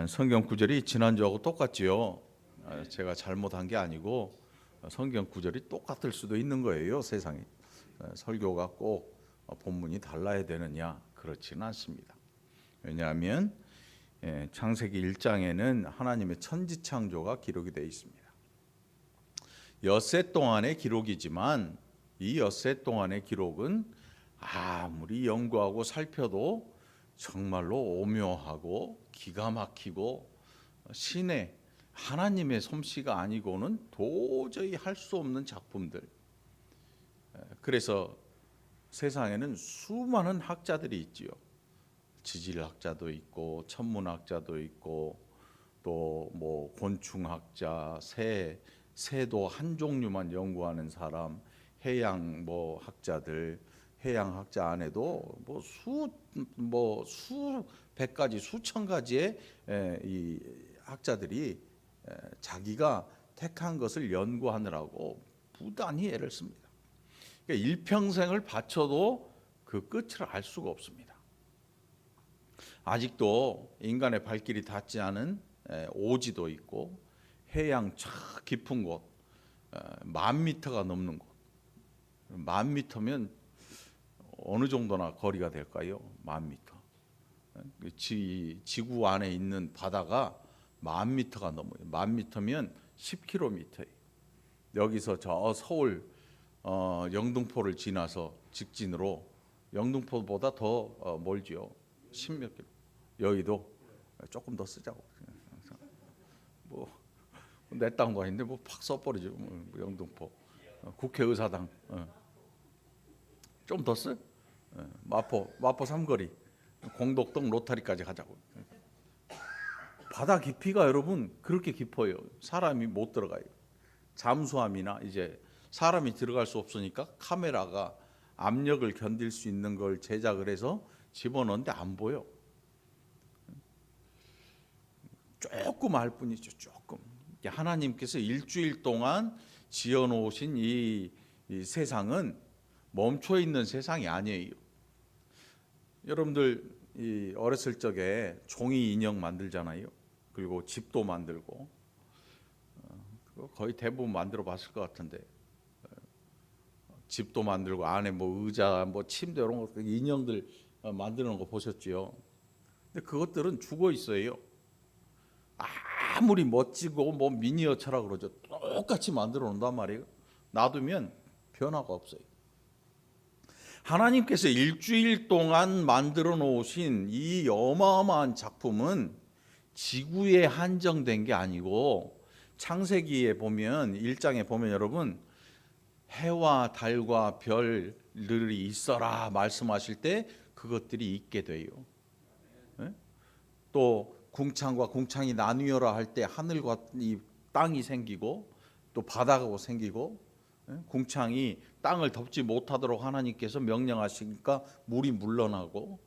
성경 구절이 지난주하고 똑같지요. 제가 잘못한 게 아니고 성경 구절이 똑같을 수도 있는 거예요. 세상에 설교가 꼭 본문이 달라야 되느냐, 그렇지는 않습니다. 왜냐하면 창세기 1장에는 하나님의 천지창조가 기록이 되어 있습니다. 엿새 동안의 기록이지만 이 엿새 동안의 기록은 아무리 연구하고 살펴도 정말로 오묘하고 기가 막히고 신의 하나님의 솜씨가 아니고는 도저히 할 수 없는 작품들. 그래서 세상에는 수많은 학자들이 있지요. 지질학자도 있고 천문학자도 있고 또 뭐 곤충학자, 새도 한 종류만 연구하는 사람, 해양 뭐 학자들, 해양 학자 안에도 수백 가지, 수천 가지의 이 학자들이 자기가 택한 것을 연구하느라고 부단히 애를 씁니다. 그러니까 일평생을 바쳐도 그 끝을 알 수가 없습니다. 아직도 인간의 발길이 닿지 않은 오지도 있고 해양 저 깊은 곳, 10,000m가 넘는 곳. 10,000m면 어느 정도나 거리가 될까요? 10,000m. 지구 안에 있는 바다가 10,000m가 넘어요. 10,000m면 10km예요. 여기서 저 서울 영등포를 지나서 직진으로 영등포보다 더 멀지요. 10몇 킬로. 여의도 조금 더 쓰자고. 뭐 내 땅도 아닌데 뭐 팍 써버리죠. 영등포 국회의사당 좀 더 쓰? 마포 삼거리 공덕동 로타리까지 가자고. 바다 깊이가 여러분 그렇게 깊어요. 사람이 못 들어가요. 잠수함이나 이제 사람이 들어갈 수 없으니까 카메라가 압력을 견딜 수 있는 걸 제작을 해서 집어넣는데 안 보여. 조금 알 뿐이죠. 조금. 하나님께서 일주일 동안 지어놓으신 이 세상은 멈춰 있는 세상이 아니에요. 여러분들 어렸을 적에 종이 인형 만들잖아요. 그리고 집도 만들고 거의 대부분 만들어 봤을 것 같은데 집도 만들고 안에 뭐 의자, 뭐 침대 이런 거 인형들 만드는 거 보셨지요? 근데 그것들은 죽어 있어요. 아무리 멋지고 뭐 미니어처라 그러죠. 똑같이 만들어 놓는단 말이에요. 놔두면 변화가 없어요. 하나님께서 일주일 동안 만들어 놓으신 이 어마어마한 작품은 지구에 한정된 게 아니고 창세기에 보면 1장에 보면 여러분 해와 달과 별들이 있어라 말씀하실 때 그것들이 있게 돼요. 또 궁창과 궁창이 나뉘어라 할 때 하늘과 이 땅이 생기고 또 바다가 생기고 궁창이 땅을 덮지 못하도록 하나님께서 명령하시니까 물이 물러나고.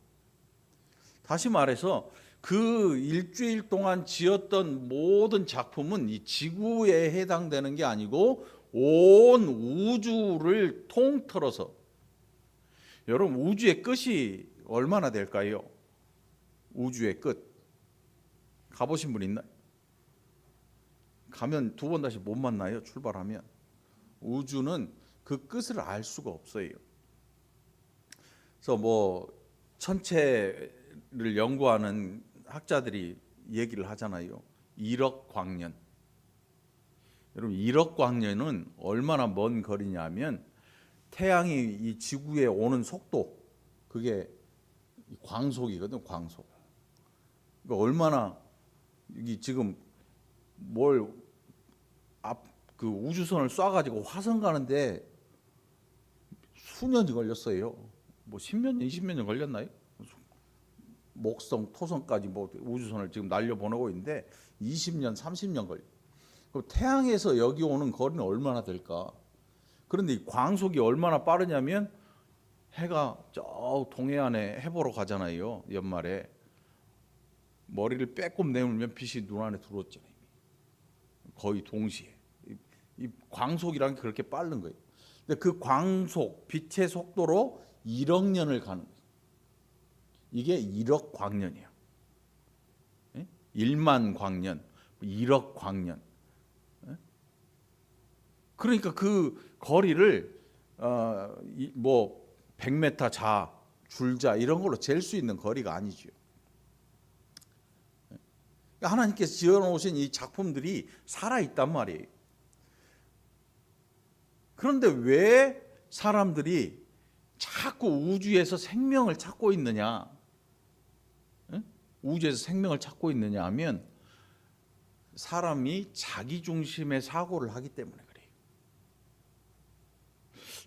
다시 말해서 그 일주일 동안 지었던 모든 작품은 이 지구에 해당되는 게 아니고 온 우주를 통틀어서. 여러분 우주의 끝이 얼마나 될까요? 우주의 끝 가보신 분 있나요? 가면 두 번 다시 못 만나요. 출발하면. 우주는 그 끝을 알 수가 없어요. 그래서 뭐 천체를 연구하는 학자들이 얘기를 하잖아요. 1억 광년. 여러분 1억 광년은 얼마나 먼 거리냐면 태양이 이 지구에 오는 속도, 그게 광속이거든. 광속. 그러니까 얼마나 이 지금 그 우주선을 쏴가지고 화성 가는데 수년이 걸렸어요. 뭐 10년, 20년 걸렸나요? 목성, 토성까지 뭐 우주선을 지금 날려보내고 있는데 20년, 30년 걸려. 그럼 태양에서 여기 오는 거리는 얼마나 될까? 그런데 이 광속이 얼마나 빠르냐면 해가 저 동해안에 해 보러 가잖아요. 연말에. 머리를 빼꼼 내밀면 빛이 눈 안에 들어왔잖아요. 거의 동시에. 이 광속이란 게 그렇게 빠른 거예요. 근데 그 광속, 빛의 속도로 1억 년을 가는 거예요. 이게 1억 광년이에요. 1만 광년, 1억 광년. 그러니까 그 거리를 뭐 100m 자, 줄자 이런 걸로 잴 수 있는 거리가 아니죠. 하나님께서 지어놓으신 이 작품들이 살아있단 말이에요. 그런데 왜 사람들이 자꾸 우주에서 생명을 찾고 있느냐? 우주에서 생명을 찾고 있느냐 하면 사람이 자기 중심의 사고를 하기 때문에 그래요.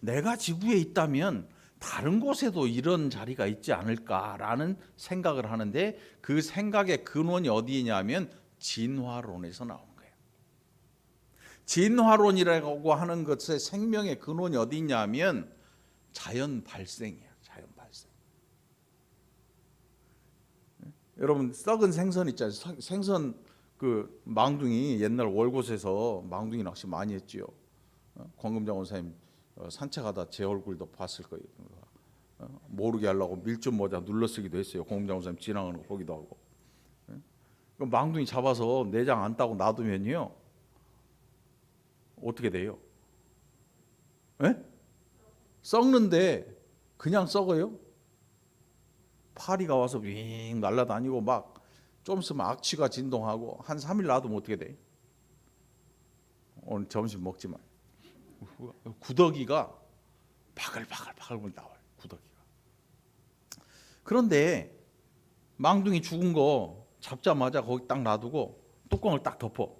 내가 지구에 있다면 다른 곳에도 이런 자리가 있지 않을까라는 생각을 하는데 그 생각의 근원이 어디냐면 진화론에서 나오는 거예요. 진화론이라고 하는 것의 생명의 근원이 어디 있냐면 자연 발생이에요. 자연 발생. 여러분 썩은 생선 있잖아요. 생선 그 망둥이 옛날 월곶에서 망둥이 낚시 많이 했지요. 권금장 원사님 산책하다 제 얼굴도 봤을 거예요. 모르게 하려고 밀짚 모자 눌러쓰기도 했어요. 권금장 원사님 지나가는 거 보기도 하고. 망둥이 잡아서 내장 안 따고 놔두면요 어떻게 돼요? 썩는데 그냥 썩어요? 파리가 와서 윙 날아다니고 막 좀 있으면 악취가 진동하고 한 3일 놔두면 어떻게 돼? 오늘 점심 먹지만 구더기가 바글바글 나와요. 구더기가. 그런데 망둥이 죽은 거 잡자마자 거기 딱 놔두고 뚜껑을 딱 덮어.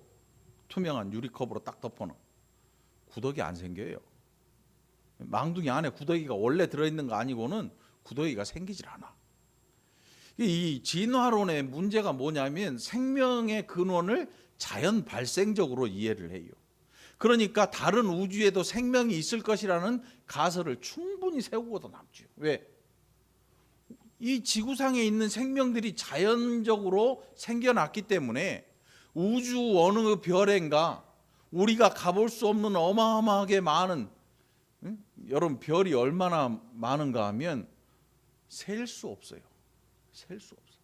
투명한 유리컵으로 딱 덮어놔. 구더기 안 생겨요. 망둥이 안에 구더기가 원래 들어있는 거 아니고는 구더기가 생기질 않아. 이 진화론의 문제가 뭐냐면 생명의 근원을 자연 발생적으로 이해를 해요. 그러니까 다른 우주에도 생명이 있을 것이라는 가설을 충분히 세우고도 남죠. 왜? 이 지구상에 있는 생명들이 자연적으로 생겨났기 때문에 우주 어느 별인가 우리가 가볼 수 없는 어마어마하게 많은 여러분 별이 얼마나 많은가 하면 셀 수 없어요. 셀 수 없어요.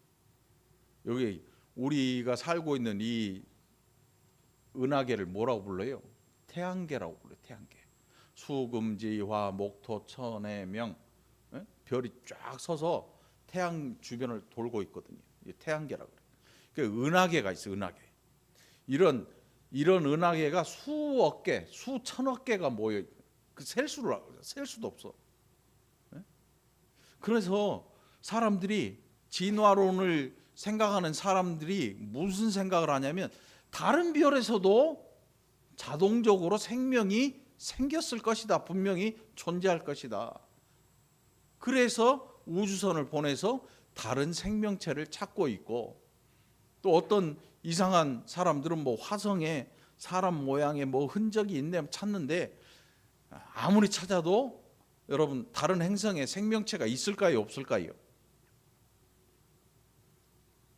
여기 우리가 살고 있는 이 은하계를 뭐라고 불러요? 태양계라고 불러요. 태양계. 수금지화 목토 천해명 별이 쫙 서서 태양 주변을 돌고 있거든요. 태양계라고 그래요. 그러니까 은하계가 있어요. 은하계. 이런 은하계가 수억 개, 수천억 개가 모여 셀 수도 없어. 그래서 사람들이 진화론을 생각하는 사람들이 무슨 생각을 하냐면 다른 별에서도 자동적으로 생명이 생겼을 것이다. 분명히 존재할 것이다. 그래서 우주선을 보내서 다른 생명체를 찾고 있고 또 어떤 이상한 사람들은 뭐 화성에 사람 모양의 뭐 흔적이 있네 찾는데 아무리 찾아도 여러분 다른 행성에 생명체가 있을까요? 없을까요?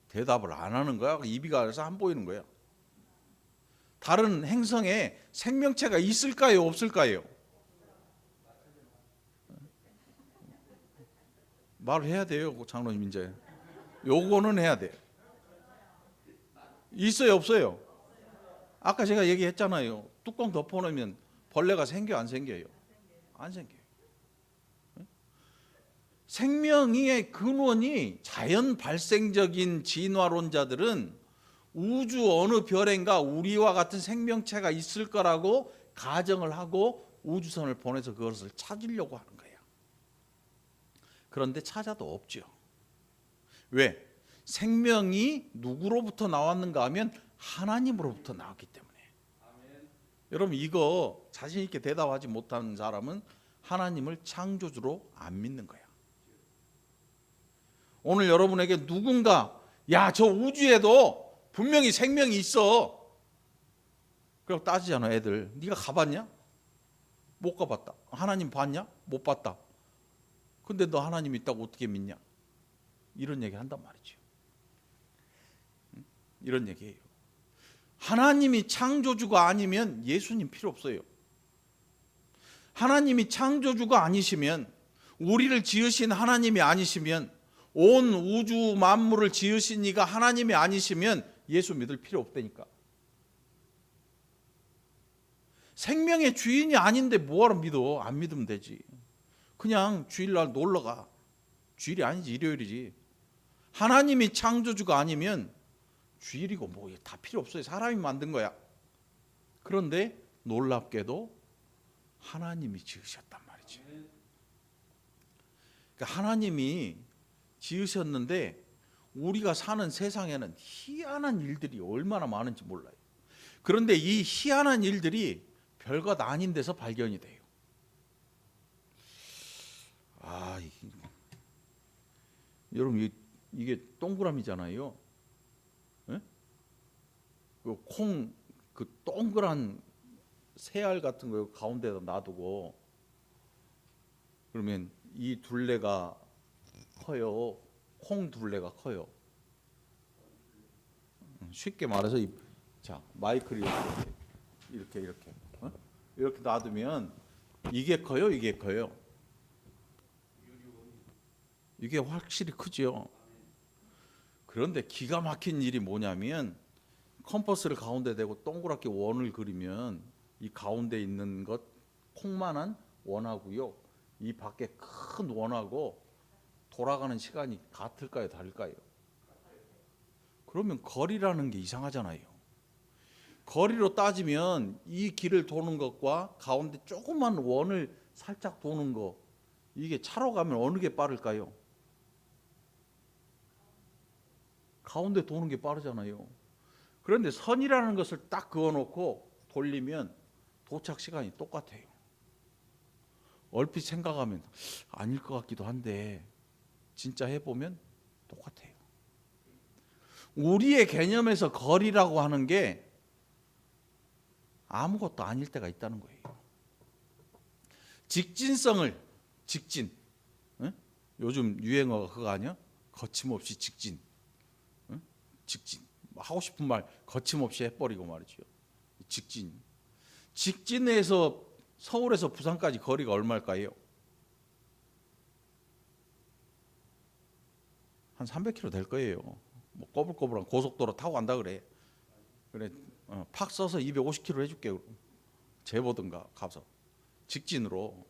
대답을 안 하는 거야. 입이 가려서 안 보이는 거야. 다른 행성에 생명체가 있을까요? 없을까요? 말을 해야 돼요. 장로님 이제. 요거는 해야 돼. 있어요? 없어요? 아까 제가 얘기했잖아요. 뚜껑 덮어놓으면 벌레가 생겨 안 생겨요? 안 생겨요. 생명의 근원이 자연 발생적인 진화론자들은 우주 어느 별인가 우리와 같은 생명체가 있을 거라고 가정을 하고 우주선을 보내서 그것을 찾으려고 하는 거예요. 그런데 찾아도 없죠. 왜? 생명이 누구로부터 나왔는가 하면 하나님으로부터 나왔기 때문에. 여러분 이거 자신 있게 대답하지 못하는 사람은 하나님을 창조주로 안 믿는 거야. 오늘 여러분에게 누군가 야, 저 우주에도 분명히 생명이 있어. 그럼 따지잖아 애들. 네가 가봤냐? 못 가봤다. 하나님 봤냐? 못 봤다. 근데 너 하나님 있다고 어떻게 믿냐? 이런 얘기 한단 말이죠. 이런 얘기예요. 하나님이 창조주가 아니면 예수님 필요 없어요. 하나님이 창조주가 아니시면 우리를 지으신 하나님이 아니시면 온 우주 만물을 지으신 이가 하나님이 아니시면 예수 믿을 필요 없다니까. 생명의 주인이 아닌데 뭐하러 믿어? 안 믿으면 되지. 그냥 주일날 놀러가. 주일이 아니지, 일요일이지. 하나님이 창조주가 아니면 주일이고 뭐 다 필요 없어요. 사람이 만든 거야. 그런데 놀랍게도 하나님이 지으셨단 말이지. 그러니까 하나님이 지으셨는데 우리가 사는 세상에는 희한한 일들이 얼마나 많은지 몰라요. 그런데 이 희한한 일들이 별것 아닌 데서 발견이 돼요. 여러분 이게 동그라미잖아요. 예? 그 동그란 새알 같은 거 가운데다 놔두고 그러면 이 둘레가 커요. 콩 둘레가 커요. 쉽게 말해서 자 마이크를 이렇게 어? 이렇게 놔두면 이게 커요, 이게 커요. 이게 확실히 크죠. 그런데 기가 막힌 일이 뭐냐면 컴퍼스를 가운데 대고 동그랗게 원을 그리면 이 가운데 있는 것 콩만한 원하고요. 이 밖에 큰 원하고 돌아가는 시간이 같을까요, 다를까요? 그러면 거리라는 게 이상하잖아요. 거리로 따지면 이 길을 도는 것과 가운데 조그만 원을 살짝 도는 거 이게 차로 가면 어느 게 빠를까요? 가운데 도는 게 빠르잖아요. 그런데 선이라는 것을 딱 그어놓고 돌리면 도착 시간이 똑같아요. 얼핏 생각하면 아닐 것 같기도 한데 진짜 해보면 똑같아요. 우리의 개념에서 거리라고 하는 게 아무것도 아닐 때가 있다는 거예요. 직진성을 직진, 응? 요즘 유행어가 그거 아니야? 거침없이 직진, 응? 직진 하고 싶은 말 거침없이 해버리고 말이죠. 직진에서 서울에서 부산까지 거리가 얼마일까요? 한 300km 될 거예요. 뭐 꼬불꼬불한 고속도로 타고 간다 그래. 팍 써서 250km 해줄게. 재보든가 가서 직진으로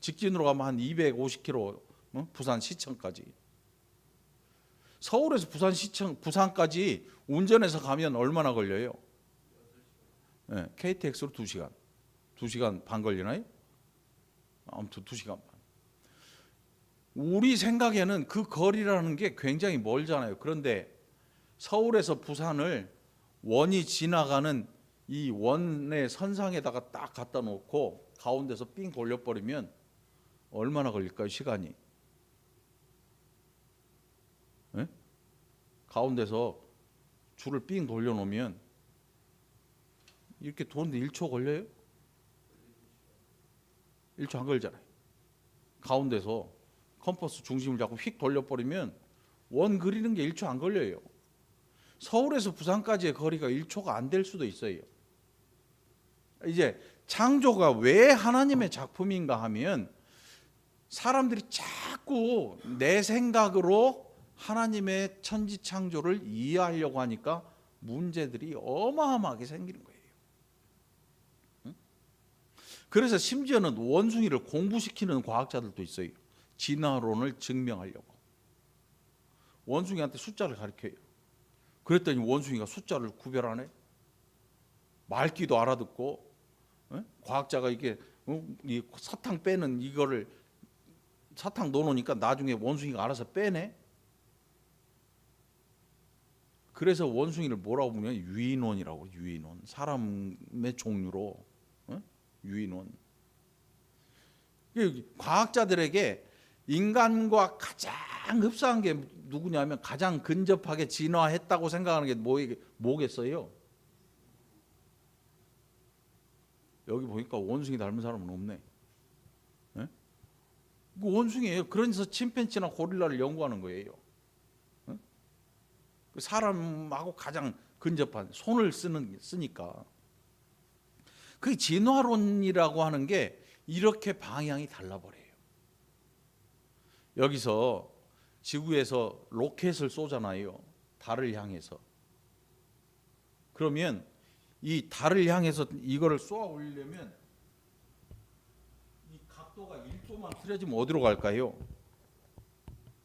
가면 한 250km 부산 시청까지. 서울에서 부산까지 운전해서 가면 얼마나 걸려요? 네, KTX로 2시간 반 걸리나요? 아무튼 2시간 반. 우리 생각에는 그 거리라는 게 굉장히 멀잖아요. 그런데 서울에서 부산을 원이 지나가는 이 원의 선상에다가 딱 갖다 놓고 가운데서 삥 돌려버리면 얼마나 걸릴까요? 시간이? 네? 가운데서 줄을 삥 돌려놓으면 이렇게 도는데 1초 걸려요? 1초 안 걸리잖아요. 가운데서 컴퍼스 중심을 잡고 휙 돌려버리면 원 그리는 게 1초 안 걸려요. 서울에서 부산까지의 거리가 1초가 안 될 수도 있어요. 이제 창조가 왜 하나님의 작품인가 하면 사람들이 자꾸 내 생각으로 하나님의 천지 창조를 이해하려고 하니까 문제들이 어마어마하게 생기는 거예요. 그래서 심지어는 원숭이를 공부시키는 과학자들도 있어요. 진화론을 증명하려고. 원숭이한테 숫자를 가르쳐요. 그랬더니 원숭이가 숫자를 구별하네. 말귀도 알아듣고, 과학자가 이게 이 사탕 빼는 이거를 사탕 넣어놓으니까 나중에 원숭이가 알아서 빼네. 그래서 원숭이를 뭐라고 부르냐? 유인원이라고. 유인원. 사람의 종류로 유인원. 과학자들에게 인간과 가장 흡사한 게 누구냐면 가장 근접하게 진화했다고 생각하는 게 뭐겠어요? 여기 보니까 원숭이 닮은 사람은 없네. 네? 원숭이에요. 그래서 침팬지나 고릴라를 연구하는 거예요. 네? 사람하고 가장 근접한 손을 쓰니까. 그 진화론이라고 하는 게 이렇게 방향이 달라버려요. 여기서 지구에서 로켓을 쏘잖아요. 달을 향해서. 그러면 이 달을 향해서 이거를 쏘아 올리려면 이 각도가 1도만 틀어지면 어디로 갈까요?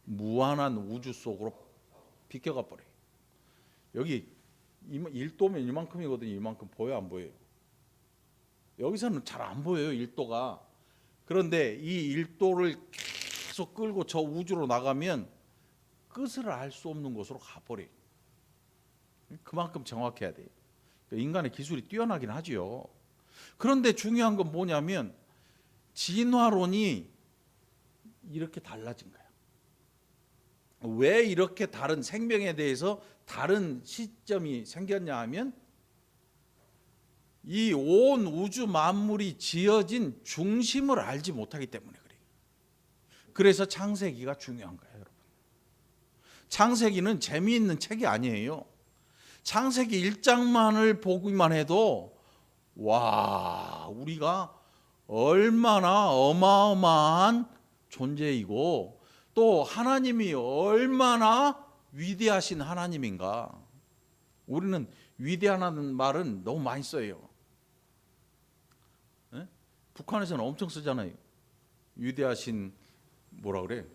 무한한 우주 속으로 비껴가 버려요. 여기 1도면 이만큼이거든요. 이만큼 보여 안 보여요? 여기서는 잘 안 보여요. 1도가. 그런데 이 1도를 계속 끌고 저 우주로 나가면 끝을 알 수 없는 곳으로 가버려요. 그만큼 정확해야 돼요. 인간의 기술이 뛰어나긴 하지요. 그런데 중요한 건 뭐냐면 진화론이 이렇게 달라진 거야. 왜 이렇게 다른 생명에 대해서 다른 시점이 생겼냐 하면 이 온 우주 만물이 지어진 중심을 알지 못하기 때문에 그래요. 그래서 창세기가 중요한 거예요, 여러분. 창세기는 재미있는 책이 아니에요. 창세기 1장만을 보기만 해도 와, 우리가 얼마나 어마어마한 존재이고 또 하나님이 얼마나 위대하신 하나님인가. 우리는 위대하다는 말은 너무 많이 써요. 네? 북한에서는 엄청 쓰잖아요. 위대하신 뭐라 그래?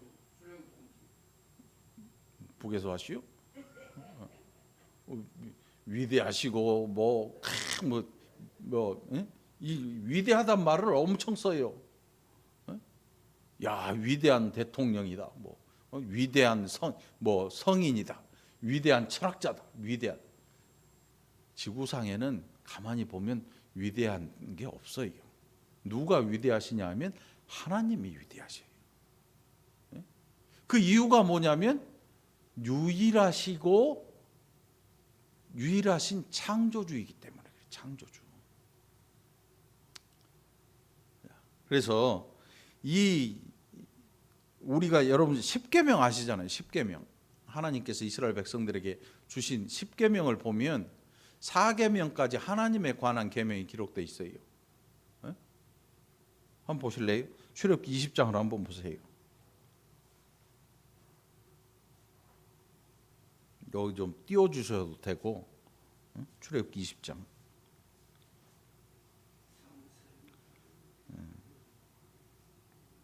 북에서 하시오? 위대하시고 이 위대하단 말을 엄청 써요. 야, 위대한 대통령이다. 위대한 성인이다. 위대한 철학자다. 위대한. 지구상에는 가만히 보면 위대한 게 없어요. 누가 위대하시냐 하면 하나님이 위대하셔요. 그 이유가 뭐냐면 유일하신 창조주이기 때문에 그래요. 창조주. 그래서 우리가 여러분 십계명 아시잖아요. 십계명. 하나님께서 이스라엘 백성들에게 주신 십계명을 보면 4계명까지 하나님에 관한 계명이 기록되어 있어요. 네? 한번 보실래요? 출애굽기 20장을 한번 보세요. 여기 좀 띄워주셔도 되고, 출애굽기 20장.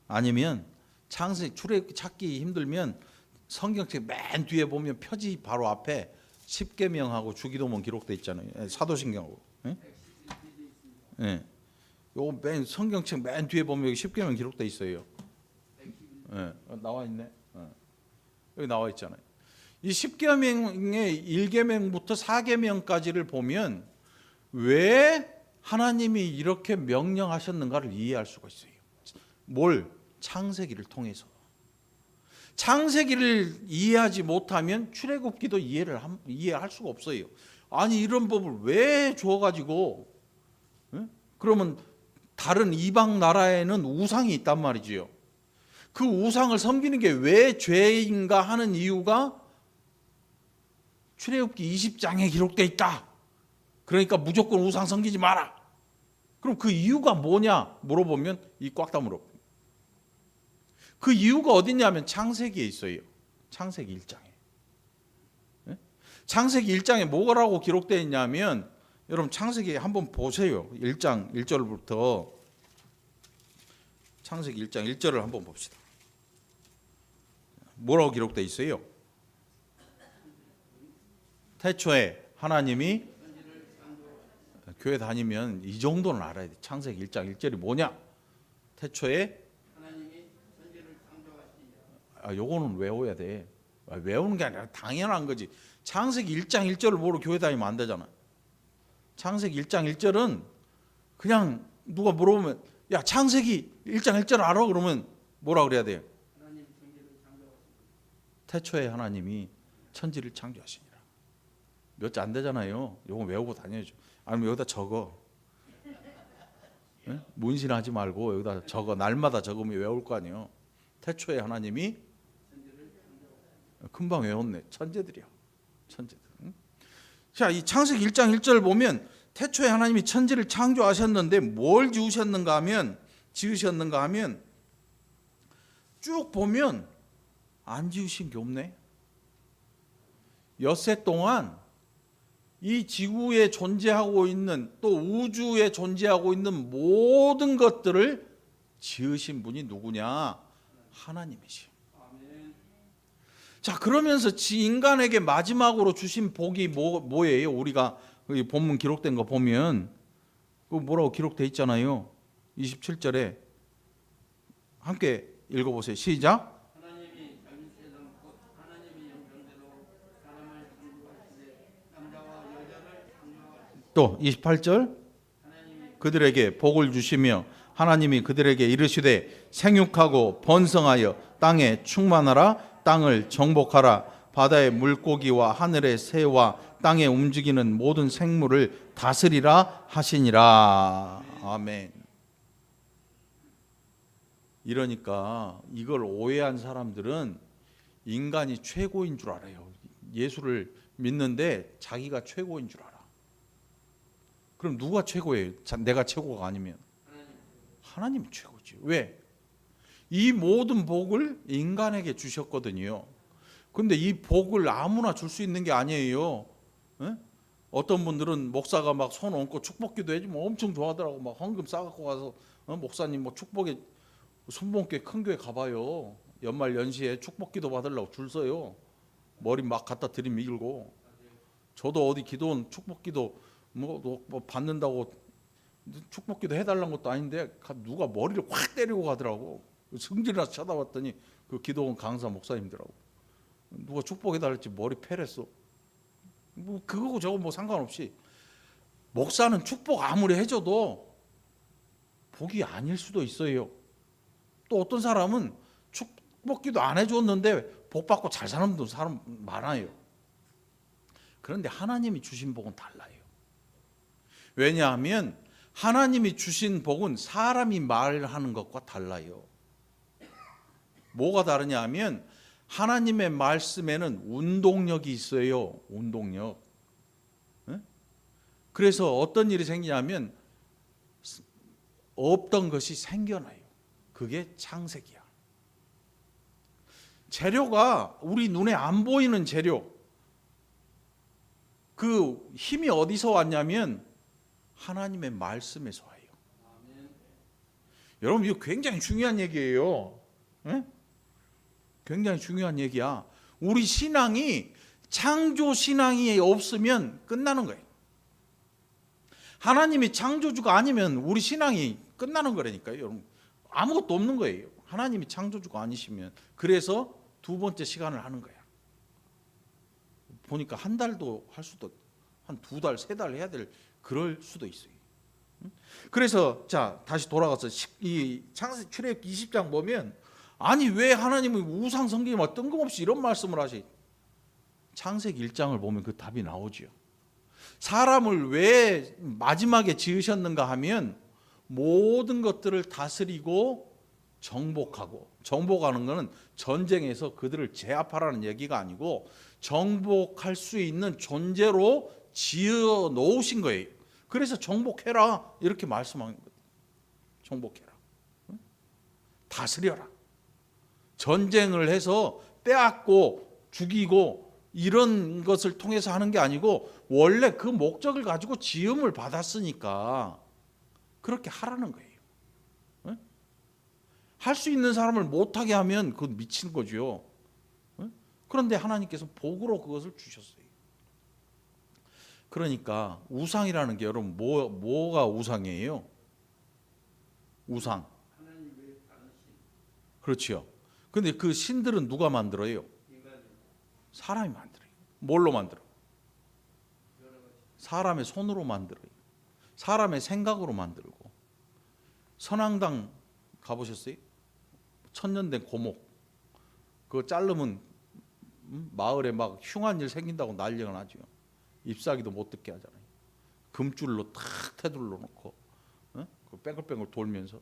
아니면 출애굽기 찾기 힘들면 성경책 맨 뒤에 보면 표지 바로 앞에 십계명하고 주기도문 기록돼 있잖아요. 사도신경하고. 예. 요거 맨 성경책 맨 뒤에 보면 여기 십계명 기록돼 있어요. 예. 나와 있네. 여기 나와 있잖아요. 이 십계명의 1계명부터 4계명까지를 보면 왜 하나님이 이렇게 명령하셨는가를 이해할 수가 있어요. 뭘? 창세기를 통해서. 창세기를 이해하지 못하면 출애굽기도 이해할 수가 없어요. 아니 이런 법을 왜 줘가지고 그러면 다른 이방 나라에는 우상이 있단 말이지요. 그 우상을 섬기는 게 왜 죄인가 하는 이유가 출애굽기 20장에 기록되어 있다. 그러니까 무조건 우상 섬기지 마라. 그럼 그 이유가 뭐냐 물어보면 이 꽉 다 물어. 그 이유가 어딨냐면 창세기에 있어요. 창세기 1장에. 창세기 1장에 뭐라고 기록되어 있냐면 여러분 창세기 한번 보세요. 1장 1절부터 창세기 1장 1절을 한번 봅시다. 뭐라고 기록되어 있어요? 태초에 하나님이 교회 다니면 이 정도는 알아야 돼. 창세기 1장 1절이 뭐냐? 태초에 요거는 외워야 돼. 외우는 게 아니라 당연한 거지. 창세기 1장 1절을 모르고 교회 다니면 안 되잖아. 창세기 1장 1절은 그냥 누가 물어보면 야 창세기 1장 1절 알아? 그러면 뭐라 그래야 돼요? 태초에 하나님이 천지를 창조하시니라. 몇 자 안 되잖아요. 요거 외우고 다녀야죠. 아니면 여기다 적어. 문신하지 말고 여기다 적어. 날마다 적으면 외울 거 아니에요. 태초에 하나님이 금방 외웠네. 천재들이야. 천재들. 자, 이 창세기 1장 1절 보면 태초에 하나님이 천지를 창조하셨는데 뭘 지으셨는가 하면 쭉 보면 안 지으신 게 없네. 엿새 동안 이 지구에 존재하고 있는 또 우주에 존재하고 있는 모든 것들을 지으신 분이 누구냐? 하나님이시요. 자, 그러면서 인간에게 마지막으로 주신 복이 뭐예요? 우리가 본문 기록된 거 보면 그 뭐라고 기록돼 있잖아요. 27절에 함께 읽어보세요. 시작. 하나님이 자기세상 곧 하나님이 영정대로 사람을 창조하시되 남자와 여자를 창조하시되 또 28절 그들에게 복을 주시며 하나님이 그들에게 이르시되 생육하고 번성하여 땅에 충만하라. 땅을 정복하라. 바다의 물고기와 하늘의 새와 땅에 움직이는 모든 생물을 다스리라 하시니라. 아멘. 이러니까 이걸 오해한 사람들은 인간이 최고인 줄 알아요. 예수를 믿는데 자기가 최고인 줄 알아. 그럼 누가 최고예요? 내가 최고가 아니면 하나님이 최고지. 왜? 이 모든 복을 인간에게 주셨거든요. 근데 이 복을 아무나 줄 수 있는 게 아니에요. 에? 어떤 분들은 목사가 막 손 얹고 축복기도 해주면 엄청 좋아하더라고. 막 헌금 싸갖고 가서 목사님 뭐 축복에 순복교회 큰 교회 가봐요. 연말 연시에 축복기도 받으려고 줄 서요. 머리 막 갖다 들이밀고. 저도 어디 기도원 축복기도 뭐 받는다고 축복기도 해달라는 것도 아닌데 누가 머리를 확 때리고 가더라고. 승질나서 쳐다봤더니 그 기도원 강사 목사님들하고 누가 축복해달랄지 머리 패랬어. 뭐 그거고 저거 뭐 상관없이 목사는 축복 아무리 해줘도 복이 아닐 수도 있어요. 또 어떤 사람은 축복기도 안 해줬는데 복 받고 잘 사는 사람 많아요. 그런데 하나님이 주신 복은 달라요. 왜냐하면 하나님이 주신 복은 사람이 말하는 것과 달라요. 뭐가 다르냐 하면 하나님의 말씀에는 운동력이 있어요. 운동력. 그래서 어떤 일이 생기냐면 없던 것이 생겨나요. 그게 창세기야. 재료가 우리 눈에 안 보이는 재료. 그 힘이 어디서 왔냐면 하나님의 말씀에서 와요. 여러분 이거 굉장히 중요한 얘기예요. 굉장히 중요한 얘기야. 우리 신앙이 창조 신앙이 없으면 끝나는 거예요. 하나님이 창조주가 아니면 우리 신앙이 끝나는 거라니까요. 여러분 아무것도 없는 거예요. 하나님이 창조주가 아니시면. 그래서 두 번째 시간을 하는 거야. 보니까 한 달도 할 수도, 한 두 달, 세 달 해야 될 그럴 수도 있어요. 그래서 자 다시 돌아가서 이 창세기 출애굽기 20장 보면 아니 왜 하나님은 우상 성경에 뜬금없이 이런 말씀을 하시? 창세기 1장을 보면 그 답이 나오죠. 사람을 왜 마지막에 지으셨는가 하면 모든 것들을 다스리고 정복하고, 정복하는 것은 전쟁에서 그들을 제압하라는 얘기가 아니고 정복할 수 있는 존재로 지어 놓으신 거예요. 그래서 정복해라 이렇게 말씀하는 거예요. 정복해라. 다스려라. 전쟁을 해서 빼앗고 죽이고 이런 것을 통해서 하는 게 아니고 원래 그 목적을 가지고 지음을 받았으니까 그렇게 하라는 거예요. 할 수 있는 사람을 못하게 하면 그건 미친 거죠. 그런데 하나님께서 복으로 그것을 주셨어요. 그러니까 우상이라는 게 여러분 뭐가 우상이에요? 우상. 그렇죠. 근데 그 신들은 누가 만들어요? 사람이 만들어요. 뭘로 만들어? 사람의 손으로 만들어요. 사람의 생각으로 만들고. 선앙당 가보셨어요? 천년된 고목. 그거 자르면 마을에 막 흉한 일 생긴다고 난리가 나죠. 잎사귀도 못 듣게 하잖아요. 금줄로 탁 테둘러 놓고 그 뺑글뺑글 돌면서.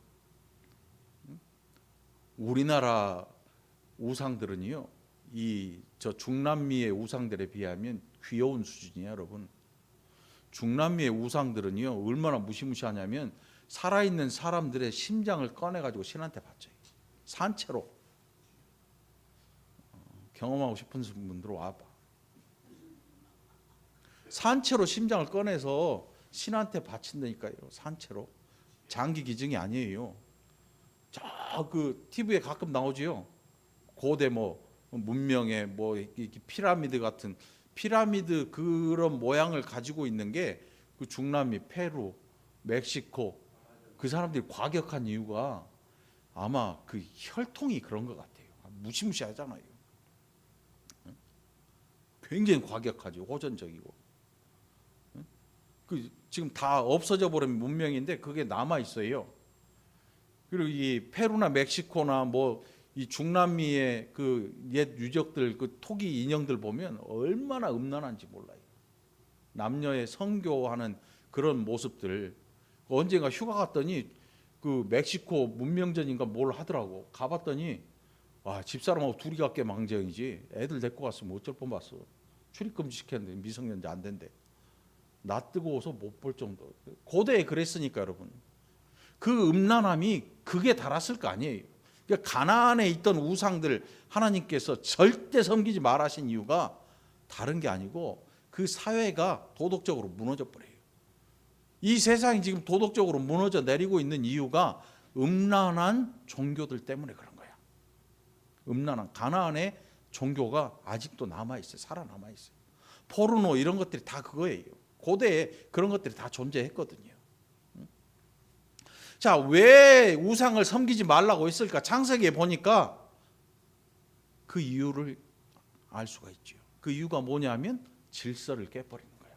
우리나라 우상들은요, 저 중남미의 우상들에 비하면 귀여운 수준이에요, 여러분. 중남미의 우상들은요, 얼마나 무시무시하냐면 살아있는 사람들의 심장을 꺼내가지고 신한테 바쳐요. 산채로. 경험하고 싶은 분들 와봐. 산채로 심장을 꺼내서 신한테 바친다니까요. 산채로. 장기 기증이 아니에요. 저 그 TV에 가끔 나오지요. 고대 뭐 문명의 뭐 이렇게 피라미드 같은 피라미드 그런 모양을 가지고 있는 게 그 중남미, 페루, 멕시코 그 사람들이 과격한 이유가 아마 그 혈통이 그런 것 같아요. 무시무시하잖아요. 굉장히 과격하죠. 호전적이고. 그 지금 다 없어져 버린 문명인데 그게 남아 있어요. 그리고 이 페루나 멕시코나 뭐 이 중남미의 그 옛 유적들 그 토기 인형들 보면 얼마나 음란한지 몰라요. 남녀의 성교하는 그런 모습들. 언젠가 휴가 갔더니 그 멕시코 문명전인가 뭘 하더라고. 가봤더니 와 집사람하고 둘이 갔게 망정이지. 애들 데리고 갔으면 어쩔 뻔봤어. 출입금지 시켰는데 미성년자 안 된대. 나 뜨거워서 못 볼 정도. 고대에 그랬으니까 여러분. 그 음란함이 극에 달았을 거 아니에요. 그러니까 가나안에 있던 우상들 하나님께서 절대 섬기지 말하신 이유가 다른 게 아니고 그 사회가 도덕적으로 무너져 버려요. 이 세상이 지금 도덕적으로 무너져 내리고 있는 이유가 음란한 종교들 때문에 그런 거야. 음란한 가나안의 종교가 아직도 남아 있어요. 살아남아 있어요. 포르노 이런 것들이 다 그거예요. 고대에 그런 것들이 다 존재했거든요. 자, 왜 우상을 섬기지 말라고 했을까? 창세기에 보니까 그 이유를 알 수가 있죠. 그 이유가 뭐냐면 질서를 깨버리는 거야.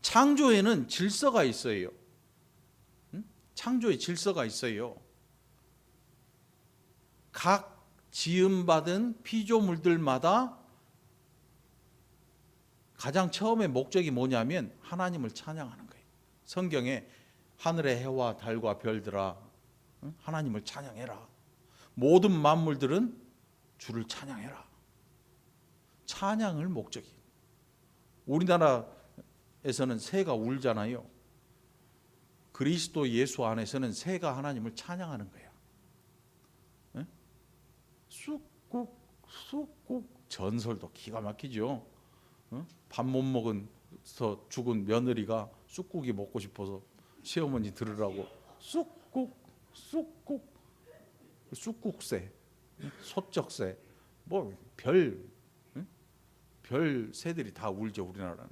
창조에는 질서가 있어요. 창조에 질서가 있어요. 각 지음받은 피조물들마다 가장 처음에 목적이 뭐냐면 하나님을 찬양하는 거예요. 성경에 하늘의 해와 달과 별들아 하나님을 찬양해라. 모든 만물들은 주를 찬양해라. 찬양을 목적이. 우리나라에서는 새가 울잖아요. 그리스도 예수 안에서는 새가 하나님을 찬양하는 거야. 쑥국 쑥국 전설도 기가 막히죠. 밥 못 먹어서 죽은 며느리가 쑥국이 먹고 싶어서 시어머니 들으라고 쑥국 쑥국 쑥국새 소쩍새 뭐 별 새들이 다 울죠. 우리나라는.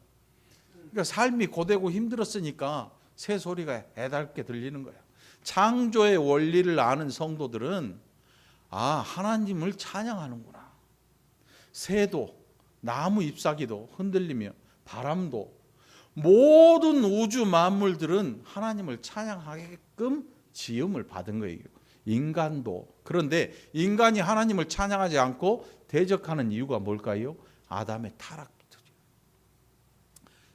그러니까 삶이 고되고 힘들었으니까 새 소리가 애달게 들리는 거야. 창조의 원리를 아는 성도들은 아 하나님을 찬양하는구나. 새도 나무 잎사귀도 흔들리며 바람도 모든 우주 만물들은 하나님을 찬양하게끔 지음을 받은 거예요. 인간도. 그런데 인간이 하나님을 찬양하지 않고 대적하는 이유가 뭘까요? 아담의 타락부터.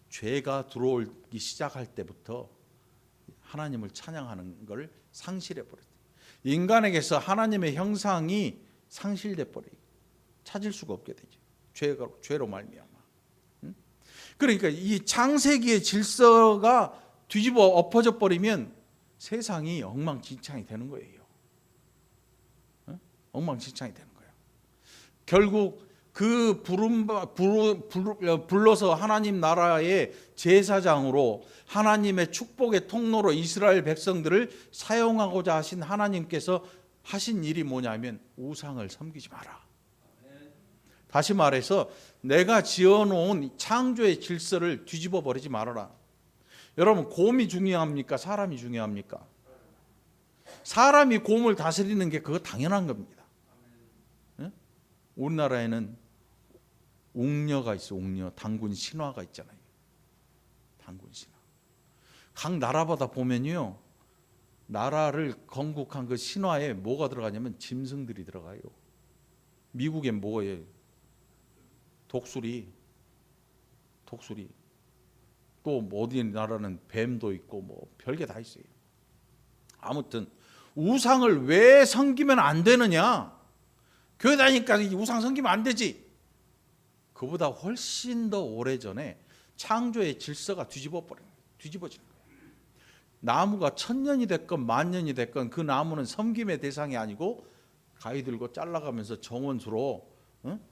죄가 들어오기 시작할 때부터 하나님을 찬양하는 걸 상실해 버렸어요. 인간에게서 하나님의 형상이 상실돼 버려요. 찾을 수가 없게 되죠. 죄로 말미암아. 그러니까 이 창세기의 질서가 뒤집어 엎어져 버리면 세상이 엉망진창이 되는 거예요. 엉망진창이 되는 거예요. 결국 그 불러서 하나님 나라의 제사장으로 하나님의 축복의 통로로 이스라엘 백성들을 사용하고자 하신 하나님께서 하신 일이 뭐냐면 우상을 섬기지 마라. 다시 말해서 내가 지어놓은 창조의 질서를 뒤집어 버리지 말아라. 여러분 곰이 중요합니까? 사람이 중요합니까? 사람이 곰을 다스리는 게 그거 당연한 겁니다. 네? 우리나라에는 웅녀가 있어. 웅녀 단군 신화가 있잖아요. 단군 신화. 각 나라마다 보면요, 나라를 건국한 그 신화에 뭐가 들어가냐면 짐승들이 들어가요. 미국엔 뭐예요? 독수리. 또 어디 나라는 뱀도 있고 뭐 별게 다 있어요. 아무튼 우상을 왜 섬기면 안 되느냐? 교회 다니니까 우상 섬기면 안 되지. 그보다 훨씬 더 오래전에 창조의 질서가 뒤집어지는 거예요. 나무가 1000년이 됐건 10,000년이 됐건 그 나무는 섬김의 대상이 아니고 가위 들고 잘라가면서 정원수로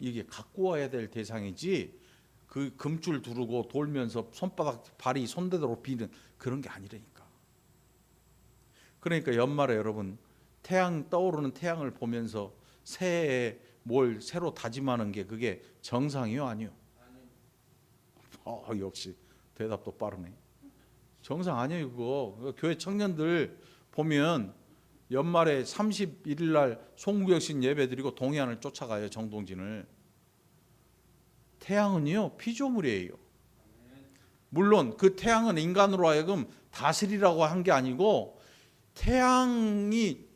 이게 갖고 와야 될 대상이지, 그 금줄 두르고 돌면서 손바닥 발이 손대도록 비는 그런 게 아니라니까. 그러니까 연말에 여러분 태양 떠오르는 태양을 보면서 새해에 뭘 새로 다짐하는 게 그게 정상이요 아니요? 역시 대답도 빠르네. 정상 아니에요 그거. 교회 청년들 보면 연말에 31일 날 송구역신 예배 드리고 동해안을 쫓아가요. 정동진을. 태양은요 피조물이에요. 물론 그 태양은 인간으로 하여금 다스리라고 한 게 아니고 태양이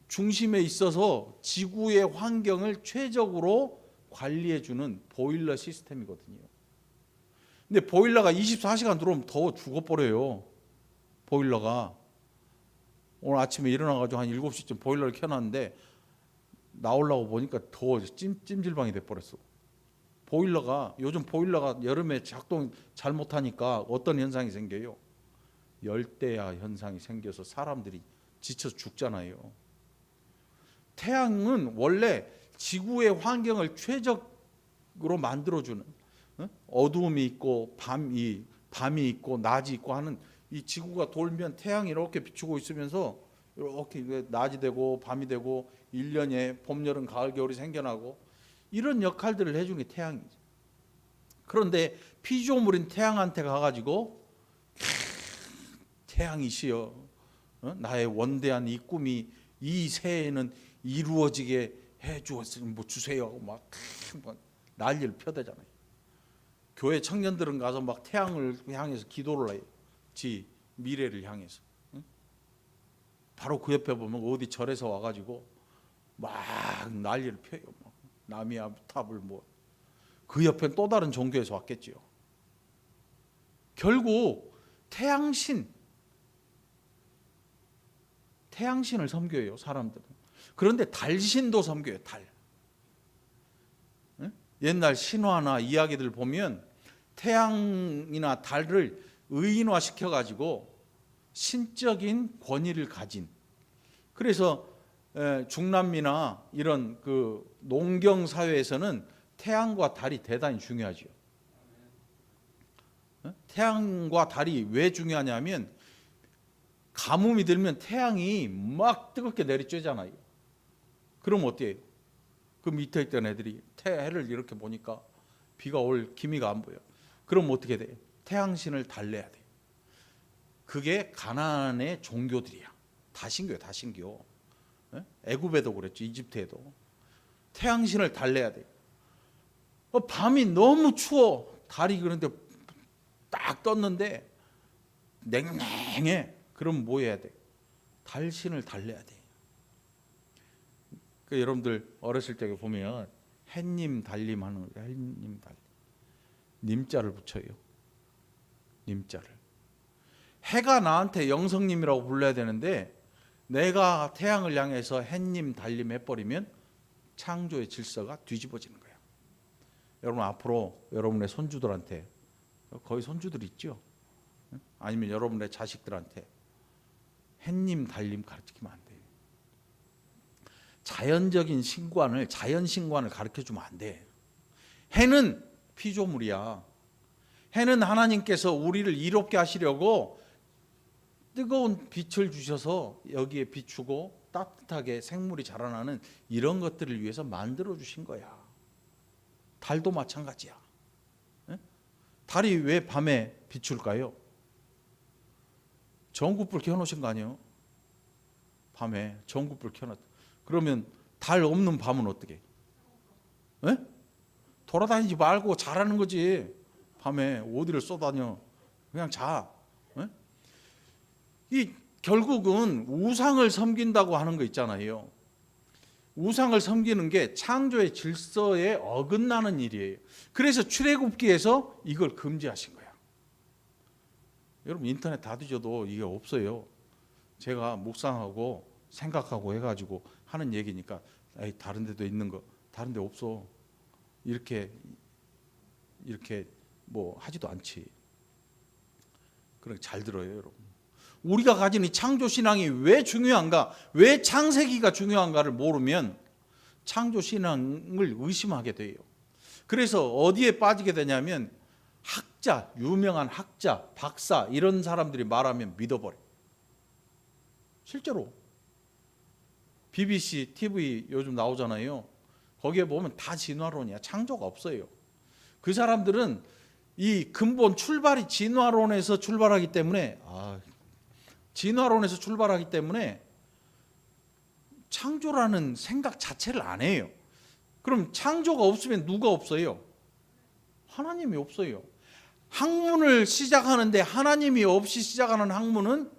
중심에 있어서 지구의 환경을 최적으로 관리해주는 보일러 시스템이거든요. 근데 보일러가 24시간 들어오면 더워 죽어버려요. 보일러가. 오늘 아침에 일어나가지고 한 7시쯤 보일러를 켜놨는데 나오려고 보니까 더워 찜질방이 돼버렸어. 보일러가 요즘 보일러가 여름에 작동 잘못하니까 어떤 현상이 생겨요? 열대야 현상이 생겨서 사람들이 지쳐서 죽잖아요. 태양은 원래 지구의 환경을 최적으로 만들어주는, 어두움이 있고 밤이 있고 낮이 있고 하는, 이 지구가 돌면 태양이 이렇게 비추고 있으면서 이렇게 낮이 되고 밤이 되고 1년에 봄, 여름, 가을, 겨울이 생겨나고 이런 역할들을 해주는 게 태양이죠. 그런데 피조물인 태양한테 가가지고 태양이시여, 나의 원대한 이 꿈이 이 새해에는 이루어지게 해주었으니 뭐 주세요 하고 막 난리를 펴대잖아요. 교회 청년들은 가서 막 태양을 향해서 기도를 해요. 지 미래를 향해서. 바로 그 옆에 보면 어디 절에서 와가지고 막 난리를 펴요. 나미야 탑을 뭐. 그 옆엔 또 다른 종교에서 왔겠지요. 결국 태양신을 섬겨요 사람들은. 그런데 달신도 섬겨요. 달. 옛날 신화나 이야기들 보면 태양이나 달을 의인화시켜 가지고 신적인 권위를 가진, 그래서 중남미나 이런 그 농경 사회에서는 태양과 달이 대단히 중요하죠. 태양과 달이 왜 중요하냐면 가뭄이 들면 태양이 막 뜨겁게 내리쬐잖아요. 그럼 어때요? 그 밑에 있던 애들이 해를 이렇게 보니까 비가 올 기미가 안 보여. 그럼 어떻게 돼? 태양신을 달래야 돼. 그게 가나안의 종교들이야. 다신교야, 다신교. 애굽에도 그랬죠. 이집트에도. 태양신을 달래야 돼. 밤이 너무 추워. 달이 그런데 딱 떴는데 냉랭해. 그럼 뭐 해야 돼? 달신을 달래야 돼. 그 여러분들 어렸을 때 보면 햇님 달림 하는 거예요. 햇님 달림. 님자를 붙여요. 님자를. 해가 나한테 영성님이라고 불러야 되는데 내가 태양을 향해서 햇님 달림 해버리면 창조의 질서가 뒤집어지는 거예요. 여러분 앞으로 여러분의 손주들한테, 거의 손주들 있죠? 아니면 여러분의 자식들한테 햇님 달림 가르치면 안 돼요. 자연적인 신관을, 자연신관을 가르쳐주면 안 돼. 해는 피조물이야. 해는 하나님께서 우리를 이롭게 하시려고 뜨거운 빛을 주셔서 여기에 비추고 따뜻하게 생물이 자라나는 이런 것들을 위해서 만들어 주신 거야. 달도 마찬가지야. 달이 왜 밤에 비출까요? 전구불 켜놓으신 거 아니에요? 밤에 전구불 켜놨. 그러면 달 없는 밤은 어떻게? 돌아다니지 말고 자라는 거지. 밤에 어디를 쏘다녀? 그냥 자. 이 결국은 우상을 섬긴다고 하는 거 있잖아요. 우상을 섬기는 게 창조의 질서에 어긋나는 일이에요. 그래서 출애굽기에서 이걸 금지하신 거야. 여러분 인터넷 다 뒤져도 이게 없어요. 제가 묵상하고 생각하고 해가지고 하는 얘기니까 다른 데도 있는 거, 다른 데 없어. 이렇게 뭐 하지도 않지. 그러니까 잘 들어요, 여러분. 우리가 가진 이 창조 신앙이 왜 중요한가, 왜 창세기가 중요한가를 모르면 창조 신앙을 의심하게 돼요. 그래서 어디에 빠지게 되냐면 학자, 유명한 학자, 박사 이런 사람들이 말하면 믿어버려. 실제로 BBC, TV 요즘 나오잖아요. 거기에 보면 다 진화론이야. 창조가 없어요. 그 사람들은 이 근본 출발이 진화론에서 출발하기 때문에 진화론에서 출발하기 때문에 창조라는 생각 자체를 안 해요. 그럼 창조가 없으면 누가 없어요? 하나님이 없어요. 학문을 시작하는데 하나님이 없이 시작하는 학문은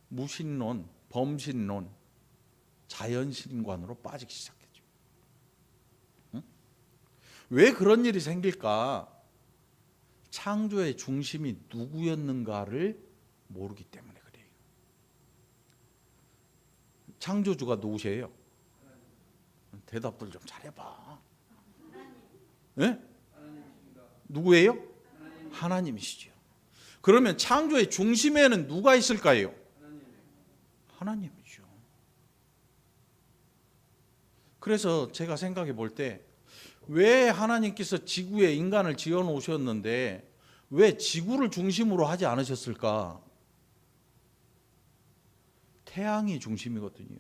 무신론, 범신론, 자연신관으로 빠지기 시작했죠. 응? 왜 그런 일이 생길까? 창조의 중심이 누구였는가를 모르기 때문에 그래요. 창조주가 누구세요? 대답들 좀 잘해봐. 네? 누구예요? 하나님이시죠. 그러면 창조의 중심에는 누가 있을까요? 하나님이죠. 그래서 제가 생각해 볼 때 왜 하나님께서 지구에 인간을 지어 놓으셨는데 왜 지구를 중심으로 하지 않으셨을까? 태양이 중심이거든요.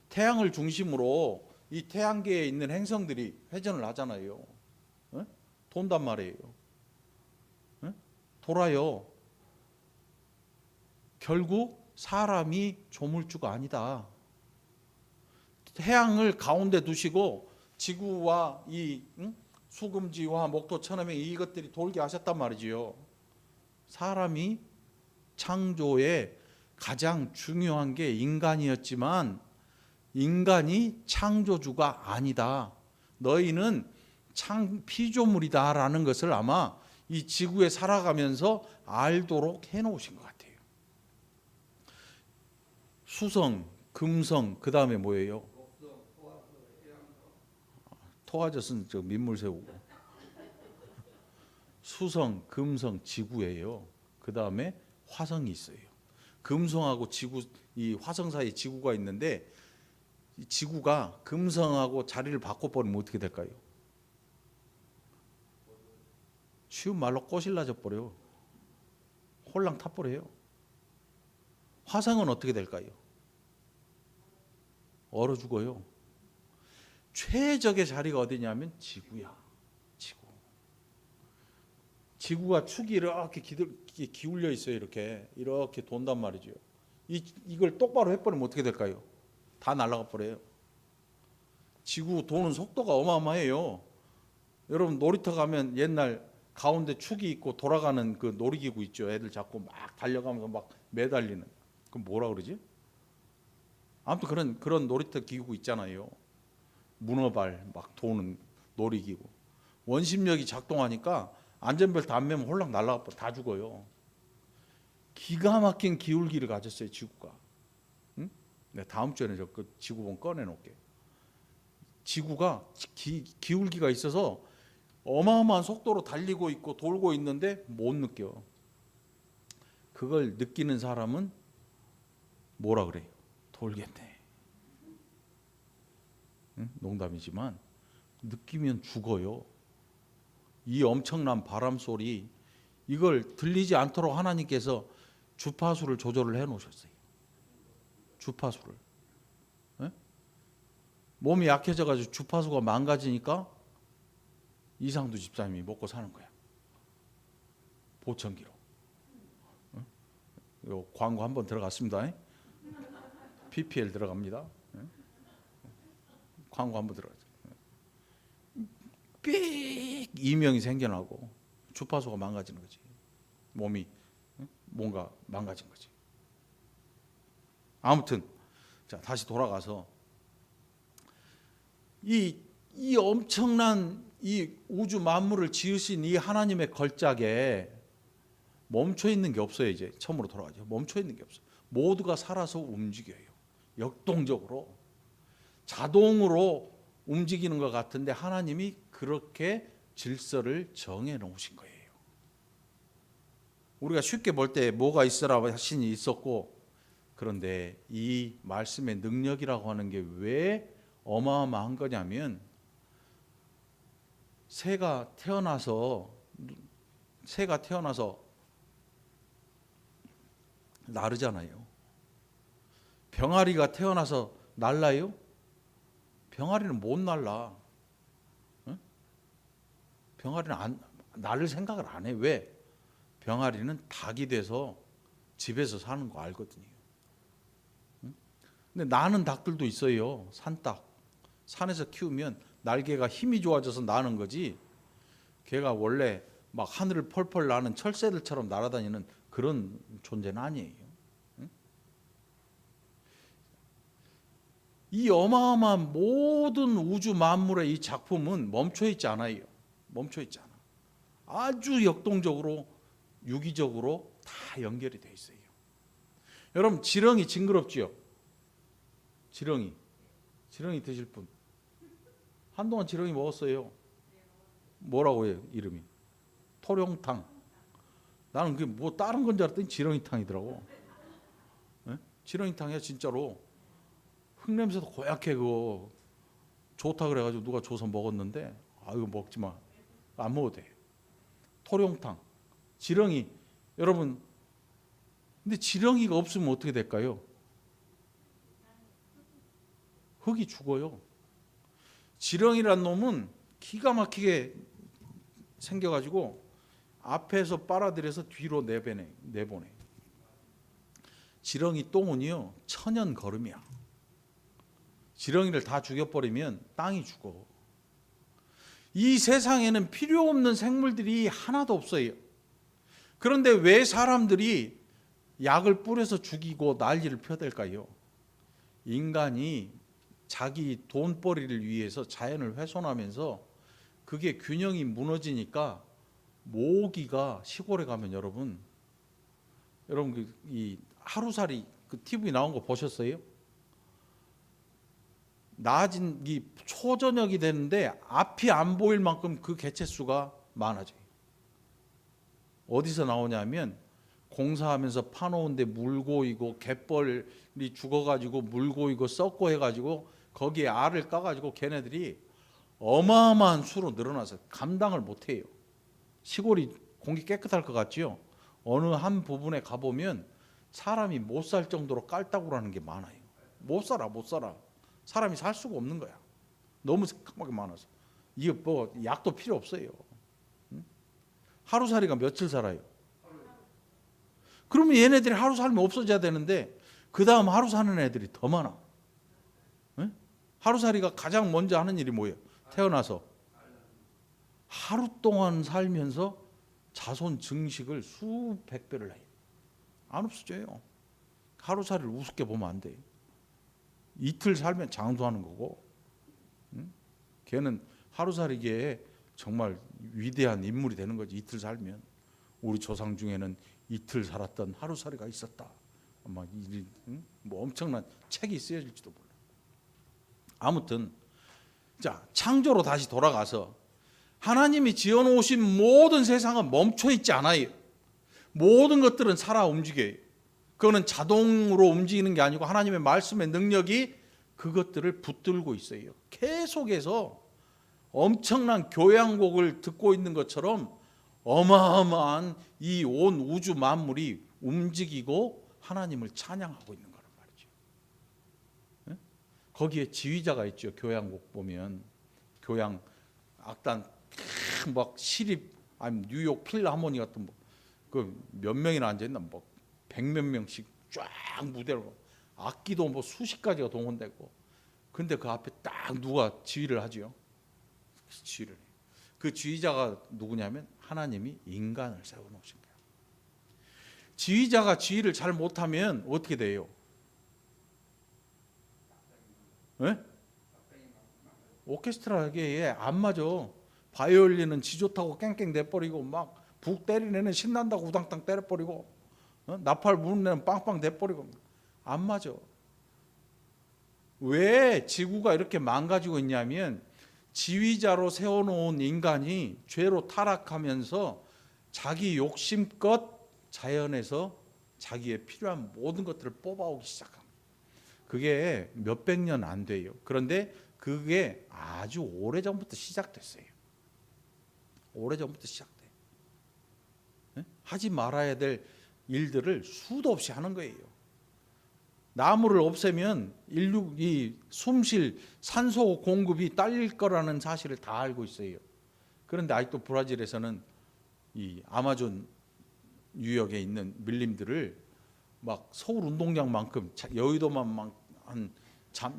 태양을 중심으로 이 태양계에 있는 행성들이 회전을 하잖아요. 에? 돈단 말이에요. 에? 돌아요. 결국 사람이 조물주가 아니다. 태양을 가운데 두시고 지구와 이 수금지와 목토 천왕의 이것들이 돌게 하셨단 말이지요. 사람이 창조에 가장 중요한 게 인간이었지만 인간이 창조주가 아니다. 너희는 피조물이다라는 것을 아마 이 지구에 살아가면서 알도록 해놓으신 것 같아요. 수성, 금성, 그 다음에 뭐예요? 토화젖은 저 민물 새우고 수성, 금성, 지구예요. 그 다음에 화성이 있어요. 금성하고 지구, 이 화성 사이에 지구가 있는데 이 지구가 금성하고 자리를 바꿔버리면 어떻게 될까요? 쉬운 말로 꼬실라져 버려요. 홀랑 타버려요. 화성은 어떻게 될까요? 얼어 죽어요. 최적의 자리가 어디냐면 지구야. 지구. 지구가 축이 이렇게 기울려 있어요. 이렇게 돈단 말이죠. 이걸 똑바로 해버리면 어떻게 될까요? 다 날아가 버려요. 지구 도는 속도가 어마어마해요. 여러분 놀이터 가면 옛날 가운데 축이 있고 돌아가는 그 놀이기구 있죠. 애들 잡고 막 달려가면서 막 매달리는. 그럼 뭐라 그러지? 아무튼 그런 놀이터 기구 있잖아요. 문어발 막 도는 놀이기구. 원심력이 작동하니까 안전벨트 안 매면 홀랑 날아가 다 죽어요. 기가 막힌 기울기를 가졌어요. 지구가. 응? 내가 다음 주에는 그 지구본 꺼내놓을게. 지구가 기울기가 있어서 어마어마한 속도로 달리고 있고 돌고 있는데 못 느껴. 그걸 느끼는 사람은 뭐라 그래요? 돌겠네. 응? 농담이지만 느끼면 죽어요. 이 엄청난 바람 소리 이걸 들리지 않도록 하나님께서 주파수를 조절을 해 놓으셨어요. 주파수를. 네? 몸이 약해져 가지고 주파수가 망가지니까 이상두 집사님이 먹고 사는 거야. 보청기로. 네? 요 광고 한번 들어갔습니다. PPL 들어갑니다. 네? 광고 한번 들어가죠. 삑 이명이 생겨나고 주파수가 망가지는 거지. 몸이 뭔가 망가진 거지. 아무튼 자 다시 돌아가서 이 엄청난 이 우주 만물을 지으신 이 하나님의 걸작에 멈춰 있는 게 없어요. 이제 처음으로 돌아가죠. 멈춰 있는 게 없어요. 모두가 살아서 움직여요. 역동적으로 자동으로 움직이는 것 같은데 하나님이 그렇게 질서를 정해 놓으신 거예요. 우리가 쉽게 볼 때 뭐가 있으라 하시니 있었고, 그런데 이 말씀의 능력이라고 하는 게 왜 어마어마한 거냐면 새가 태어나서 나르잖아요. 병아리가 태어나서 날라요? 병아리는 못 날라. 응? 병아리는 날을 생각을 안 해. 왜? 병아리는 닭이 돼서 집에서 사는 거 알거든요. 응? 근데 나는 닭들도 있어요. 산닭. 산에서 키우면 날개가 힘이 좋아져서 나는 거지. 걔가 원래 막 하늘을 펄펄 나는 철새들처럼 날아다니는 그런 존재는 아니에요. 응? 이 어마어마한 모든 우주 만물의 이 작품은 멈춰 있지 않아요. 멈춰 있지 않아. 아주 역동적으로 유기적으로 다 연결이 돼 있어요. 여러분 지렁이 징그럽지요? 지렁이 드실 분? 한동안 지렁이 먹었어요. 뭐라고 해요? 이름이 토룡탕. 나는 그게 뭐 다른 건 줄 알았더니 지렁이탕이더라고. 네? 지렁이탕이야 진짜로. 흙냄새도 고약해. 그거 좋다 그래가지고 누가 줘서 먹었는데 이거 먹지 마. 안 먹어도 돼. 토룡탕. 지렁이. 여러분 근데 지렁이가 없으면 어떻게 될까요? 흙이 죽어요. 지렁이란 놈은 기가 막히게 생겨가지고 앞에서 빨아들여서 뒤로 내보내. 지렁이 똥은요 천연 거름이야. 지렁이를 다 죽여버리면 땅이 죽어. 이 세상에는 필요 없는 생물들이 하나도 없어요. 그런데 왜 사람들이 약을 뿌려서 죽이고 난리를 펴댈까요? 인간이 자기 돈벌이를 위해서 자연을 훼손하면서 그게 균형이 무너지니까 모기가 시골에 가면 여러분 이 하루살이 그 TV 나온 거 보셨어요? 낮은 이 초저녁이 되는데 앞이 안 보일 만큼 그 개체 수가 많아져요. 어디서 나오냐면 공사하면서 파놓은데 물 고이고 갯벌이 죽어가지고 물 고이고 썩고 해가지고 거기에 알을 까가지고 걔네들이 어마어마한 수로 늘어나서 감당을 못해요. 시골이 공기 깨끗할 것 같지요? 어느 한 부분에 가보면 사람이 못 살 정도로 깔따구라는 게 많아요. 못 살아. 사람이 살 수가 없는 거야. 너무 새까맣게 많아서. 이게 뭐 약도 필요 없어요. 하루살이가 며칠 살아요? 그러면 얘네들이 하루 살면 없어져야 되는데 그 다음 하루 사는 애들이 더 많아. 하루살이가 가장 먼저 하는 일이 뭐예요? 태어나서 하루 동안 살면서 자손 증식을 수백 배를 해요. 안 없어져요. 하루살이를 우습게 보면 안 돼요. 이틀 살면 장수하는 거고, 걔는 하루살이계에 정말 위대한 인물이 되는 거지. 이틀 살면. 우리 조상 중에는 이틀 살았던 하루살이가 있었다. 아마 뭐 엄청난 책이 쓰여질지도 몰라. 아무튼 자 창조로 다시 돌아가서 하나님이 지어놓으신 모든 세상은 멈춰 있지 않아요. 모든 것들은 살아 움직여요. 그거는 자동으로 움직이는 게 아니고 하나님의 말씀의 능력이 그것들을 붙들고 있어요. 계속해서 엄청난 교향곡을 듣고 있는 것처럼 어마어마한 이 온 우주 만물이 움직이고 하나님을 찬양하고 있는 거란 말이죠. 네? 거기에 지휘자가 있죠. 교향곡 보면 교향 악단 막 시립 아니면 뉴욕 필하모니 같은 그 몇 명이나 앉아 있나 뭐 100몇 명씩 쫙 무대로 악기도 뭐 수십 가지가 동원되고 근데 그 앞에 딱 누가 지휘를 하지요. 지휘를 해요. 그 지휘자가 누구냐면 하나님이 인간을 세워놓으신 거예요. 지휘자가 지휘를 잘 못하면 어떻게 돼요? 네? 오케스트라에 안 맞아. 바이올린은 지 좋다고 깽깽 내버리고 막 북 때리는 신난다고 우당탕 때려버리고 나팔 부는 애는 빵빵 내버리고 안 맞아. 왜 지구가 이렇게 망가지고 있냐면 지휘자로 세워놓은 인간이 죄로 타락하면서 자기 욕심껏 자연에서 자기의 필요한 모든 것들을 뽑아오기 시작합니다. 그게 몇백 년 안 돼요. 그런데 그게 아주 오래전부터 시작됐어요. 오래전부터 시작돼. 예? 하지 말아야 될 일들을 수도 없이 하는 거예요. 나무를 없애면 이 숨쉴 산소 공급이 딸릴 거라는 사실을 다 알고 있어요. 그런데 아직도 브라질에서는 이 아마존 유역에 있는 밀림들을 막 서울 운동장만큼 여의도만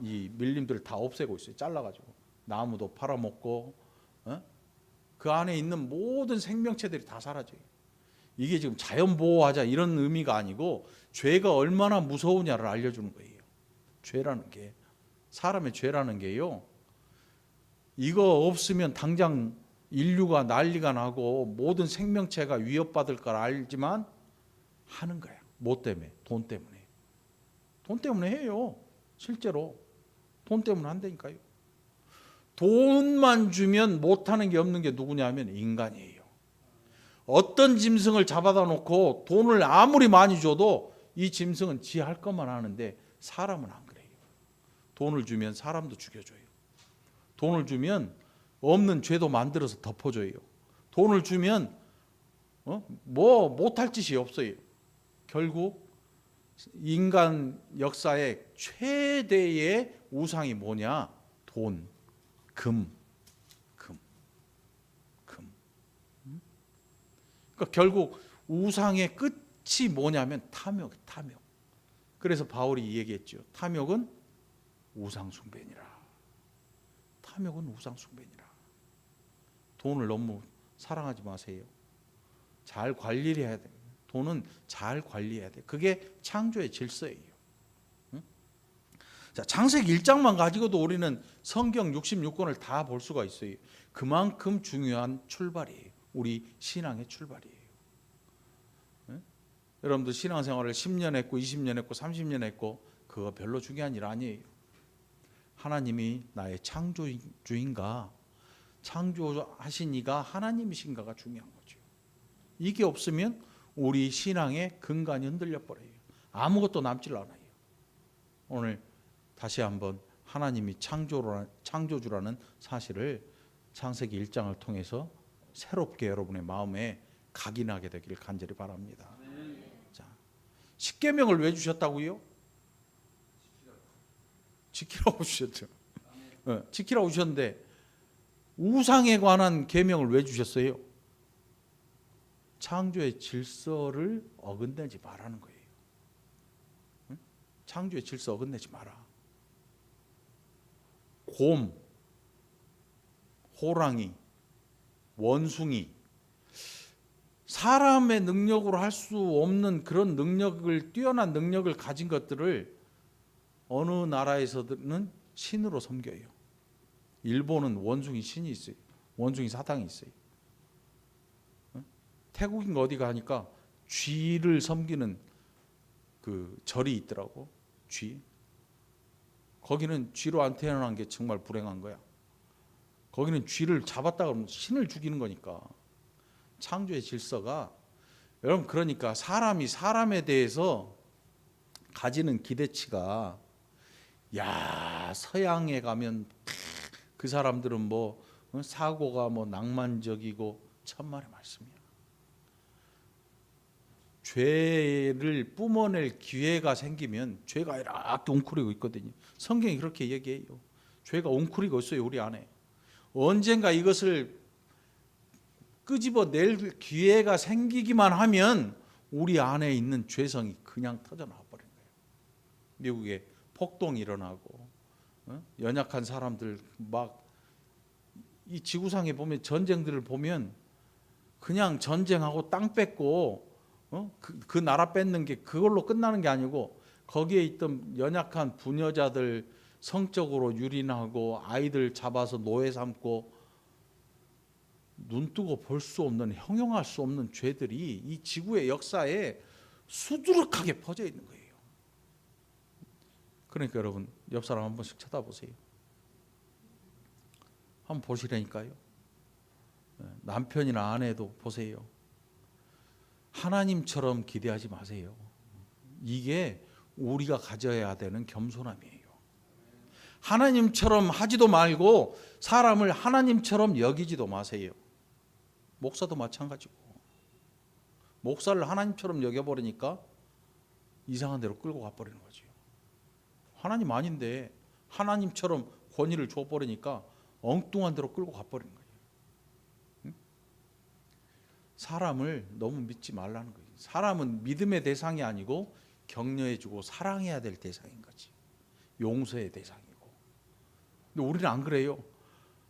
이 밀림들을 다 없애고 있어요. 잘라가지고 나무도 팔아먹고 그 안에 있는 모든 생명체들이 다 사라져요. 이게 지금 자연 보호하자 이런 의미가 아니고 죄가 얼마나 무서우냐를 알려주는 거예요. 죄라는 게, 사람의 죄라는 게요, 이거 없으면 당장 인류가 난리가 나고 모든 생명체가 위협받을 걸 알지만 하는 거야. 뭐 때문에? 돈 때문에. 돈 때문에 해요. 실제로 돈 때문에 한다니까요. 돈만 주면 못하는 게 없는 게 누구냐면 인간이에요. 어떤 짐승을 잡아다 놓고 돈을 아무리 많이 줘도 이 짐승은 지 할 것만 하는데 사람은 안 그래요. 돈을 주면 사람도 죽여줘요. 돈을 주면 없는 죄도 만들어서 덮어줘요. 돈을 주면 뭐 못할 짓이 없어요. 결국 인간 역사의 최대의 우상이 뭐냐? 돈, 금. 그러니까 결국 우상의 끝이 뭐냐면 탐욕. 그래서 바울이 얘기했죠. 탐욕은 우상숭배니라. 탐욕은 우상숭배니라. 돈을 너무 사랑하지 마세요. 잘 관리를 해야 돼요. 돈은 잘 관리해야 돼요. 그게 창조의 질서예요. 자, 창세기 1장만 가지고도 우리는 성경 66권을 다 볼 수가 있어요. 그만큼 중요한 출발이에요. 우리 신앙의 출발이에요. 여러분들 신앙생활을 10년 했고 20년 했고 30년 했고 그거 별로 중요한 일 아니에요. 하나님이 나의 창조주인가, 창조하신 이가 하나님이신가가 중요한 거죠. 이게 없으면 우리 신앙의 근간이 흔들려 버려요. 아무것도 남질 않아요. 오늘 다시 한번 하나님이 창조주라는 사실을 창세기 1장을 통해서 새롭게 여러분의 마음에 각인하게 되길 간절히 바랍니다. 자, 십계명을 왜 주셨다고요? 지키라고 주셨죠. 지키라고 주셨는데 우상에 관한 계명을 왜 주셨어요? 창조의 질서를 어긋내지 말라는 거예요. 창조의 질서 어긋내지 마라. 곰, 호랑이, 원숭이, 사람의 능력으로 할 수 없는 그런 능력을, 뛰어난 능력을 가진 것들을 어느 나라에서는 신으로 섬겨요. 일본은 원숭이 신이 있어요. 원숭이 사당이 있어요. 태국인가 어디 가니까 쥐를 섬기는 그 절이 있더라고. 쥐. 거기는 쥐로 안 태어난 게 정말 불행한 거야. 거기는 쥐를 잡았다 그러면 신을 죽이는 거니까. 창조의 질서가, 여러분, 그러니까 사람이 사람에 대해서 가지는 기대치가, 야, 서양에 가면 그 사람들은 뭐 사고가 뭐 낭만적이고, 천만의 말씀이야. 죄를 뿜어낼 기회가 생기면 죄가 이렇게 웅크리고 있거든요. 성경이 그렇게 얘기해요. 죄가 웅크리고 있어요, 우리 안에. 언젠가 이것을 끄집어낼 기회가 생기기만 하면 우리 안에 있는 죄성이 그냥 터져나와 버린 거예요. 미국에 폭동이 일어나고 연약한 사람들 막 이 지구상에 보면 전쟁들을 보면 그냥 전쟁하고 땅 뺏고 그 나라 뺏는 게 그걸로 끝나는 게 아니고 거기에 있던 연약한 부녀자들 성적으로 유린하고 아이들 잡아서 노예 삼고 눈뜨고 볼 수 없는, 형용할 수 없는 죄들이 이 지구의 역사에 수두룩하게 퍼져 있는 거예요. 그러니까 여러분, 옆 사람 한 번씩 쳐다보세요. 한번 보시라니까요. 남편이나 아내도 보세요. 하나님처럼 기대하지 마세요. 이게 우리가 가져야 되는 겸손함이에요. 하나님처럼 하지도 말고 사람을 하나님처럼 여기지도 마세요. 목사도 마찬가지고. 목사를 하나님처럼 여겨버리니까 이상한 데로 끌고 가버리는 거죠. 하나님 아닌데 하나님처럼 권위를 줘버리니까 엉뚱한 데로 끌고 가버리는 거예요. 응? 사람을 너무 믿지 말라는 거예요. 사람은 믿음의 대상이 아니고 격려해주고 사랑해야 될 대상인 거지. 용서의 대상이고. 근데 우리는 안 그래요.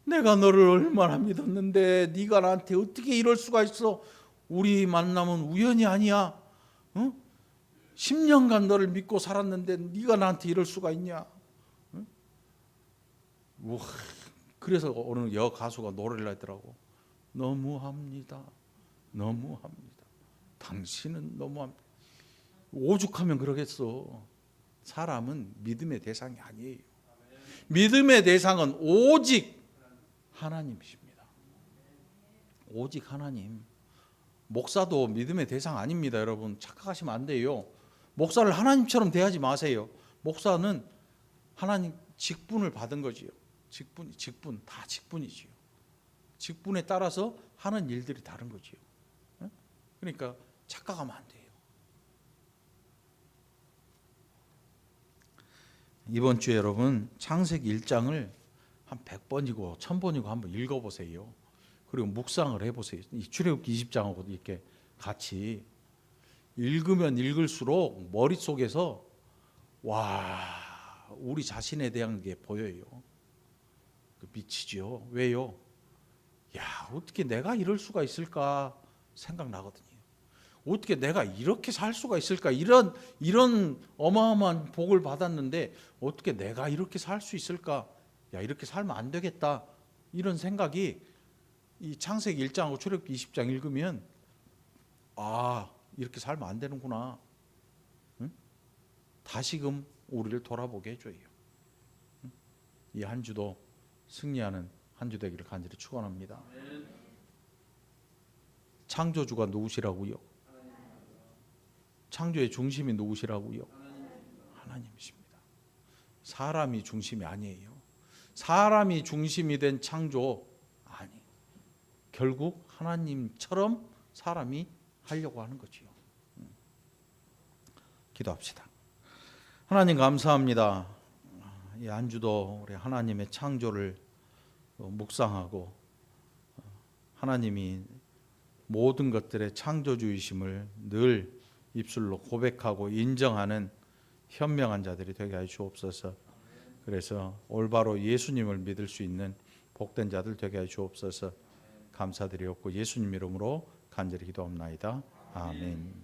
내가 너를 얼마나 믿었는데 네가 나한테 어떻게 이럴 수가 있어. 우리 만남은 우연이 아니야. 응? 10년간 너를 믿고 살았는데 네가 나한테 이럴 수가 있냐. 응? 우와, 그래서 어느 여가수가 노래를 하더라고. 너무합니다. 너무합니다. 당신은 너무합니다. 오죽하면 그러겠어. 사람은 믿음의 대상이 아니에요. 믿음의 대상은 오직 하나님이십니다. 오직 하나님. 목사도 믿음의 대상 아닙니다. 여러분 착각하시면 안 돼요. 목사를 하나님처럼 대하지 마세요. 목사는 하나님 직분을 받은 거지요. 직분 다 직분이지요. 직분에 따라서 하는 일들이 다른 거지요. 그러니까 착각하면 안 돼요. 이번 주에 여러분 창세기 1장을 한 100번이고 1000번이고 한번 읽어보세요. 그리고 묵상을 해보세요. 이 출애굽기 20장하고 이렇게 같이 읽으면 읽을수록 머릿속에서 와, 우리 자신에 대한 게 보여요. 미치죠. 왜요? 야, 어떻게 내가 이럴 수가 있을까 생각나거든요. 어떻게 내가 이렇게 살 수가 있을까? 이런 어마어마한 복을 받았는데 어떻게 내가 이렇게 살 수 있을까? 야, 이렇게 살면 안 되겠다. 이런 생각이 이 창세기 1장하고 출애굽기 20장 읽으면 아, 이렇게 살면 안 되는구나. 응? 다시금 우리를 돌아보게 해줘요. 응? 이 한 주도 승리하는 한 주 되기를 간절히 축원합니다. 창조주가 누구시라고요? 창조의 중심이 누구시라고요? 하나님이십니다. 사람이 중심이 아니에요. 사람이 중심이 된 창조 아니. 결국 하나님처럼 사람이 하려고 하는 거지요. 기도합시다. 하나님 감사합니다. 이 한 주도 우리 하나님의 창조를 묵상하고 하나님이 모든 것들의 창조주이심을 늘 입술로 고백하고 인정하는 현명한 자들이 되게 하여 주옵소서. 그래서 올바로 예수님을 믿을 수 있는 복된 자들 되게 하여 주옵소서. 감사드리옵고 예수님 이름으로 간절히 기도합나이다. 아멘.